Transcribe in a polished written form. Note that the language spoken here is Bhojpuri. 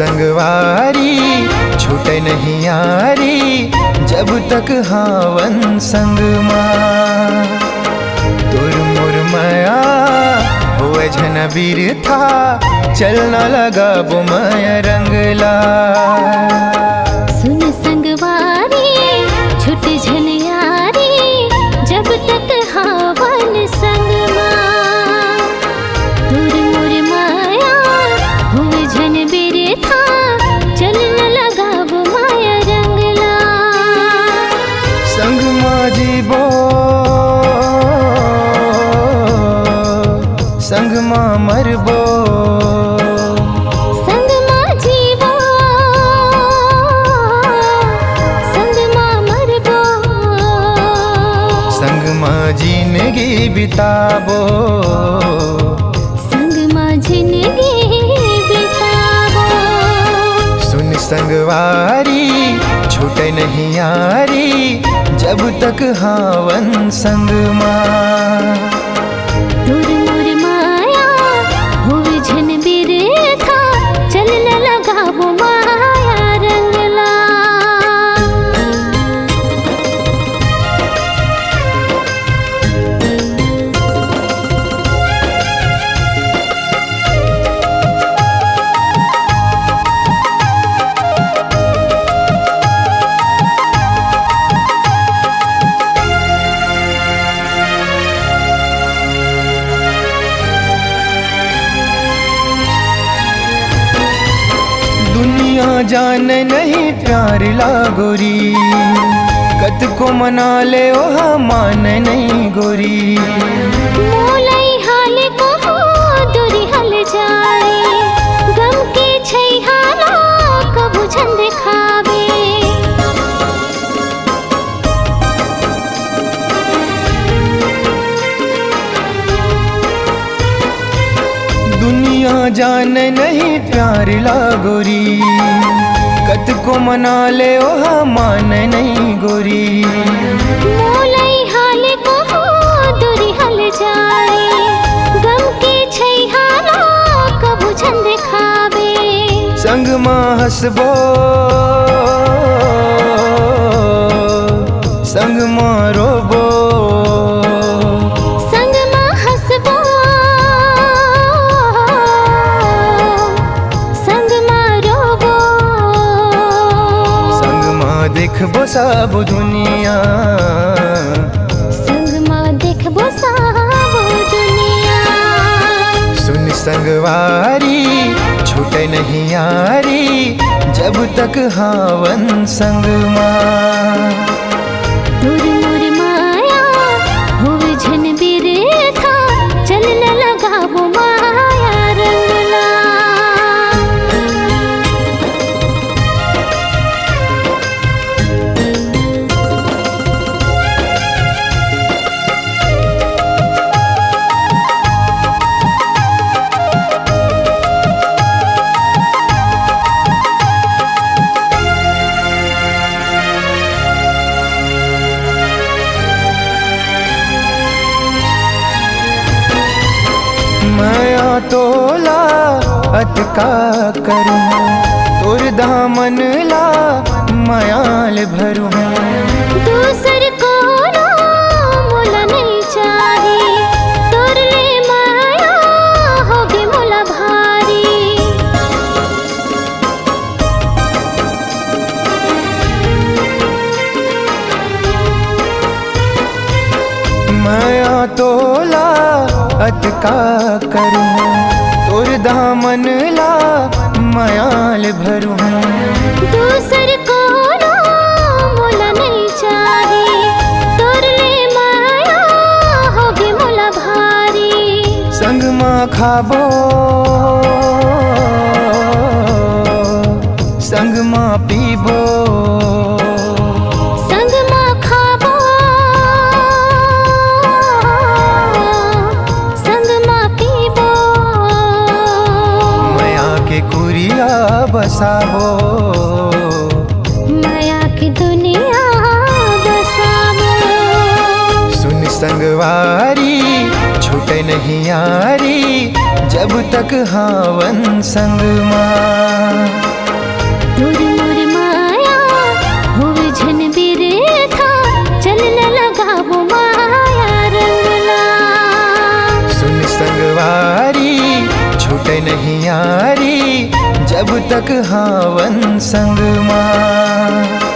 संगवारी छूटे नहीं यारी, जब तक हावन संग माँ। तुर मुर मया हुए झन बीर था, चलना लगा बुमय रंगला। सुन संगवारी छूटे झन यारी, जब तक हावन संग माँ। तुर मुर माया हुए झन बीर था, चलना लगा बुमय रंगला। संग माँ जीवो संग माँ मरबो, संग माँ जीवो संग माँ मरबो। संग माँ जिंदगी बिताबो, संग माँ जिंदगी बिताबो। सुन संगवारी छूटे नहीं यारी, जब तक हावन संग माँ। तुर मुर माया हुए झन बीर था, चलने लगा वो माया रंगला। दुनिया जाने नहीं प्यार लागोरी, कत को मना ले ओहा मान नहीं गोरी। मोलाई हाल को हो दूरी हल जाए, गम के छै हाला कबू झन दिखावे। दुनिया जाने नहीं प्यार लागोरी, कत को मना ले ओहा मान नहीं गोरी। मोलाई हाल को हो दूरी हल जाए, गम के छै हाला कबू झन दिखावे। संग माँ हसबो संग माँ रोबो, संग माँ हसबो संग माँ रोबो। संग माँ देखबो सब दुनिया, संग माँ देखबो सब दुनिया। सुन संगवारी छूटे नहीं यारी, जब तक हावन संग माँ। तुर मुर माया हुए झन बीर था, चलने लगा वो माया रंगला। माया तोला अटका करूँ, तोर दामन ला मायाल भरूँ। दूसर को ना मोला नहीं चाहे, तोर ले माया होगे मोला भारी। माया तोला अटका करूँ, तोर दामन ला मायाल भरूँ। दूसर को ना मोला नहीं चाहे, तोर ले माया होगे मोला भारी। संग माँ खाबो संग माँ पीबो, संग माँ खाबो संग माँ पीबो। माया के कुरिया बसाबो, माया की दुनिया बसाबो। सुन संगवारी छूटे नहीं यारी, जब तक हावन संग माँ। दूर मोर माया होवे झन बिरे था चल न लगाबो माया रंगला। सुन संगवारी छूटे नहीं यारी जब तक हावन संग माँ।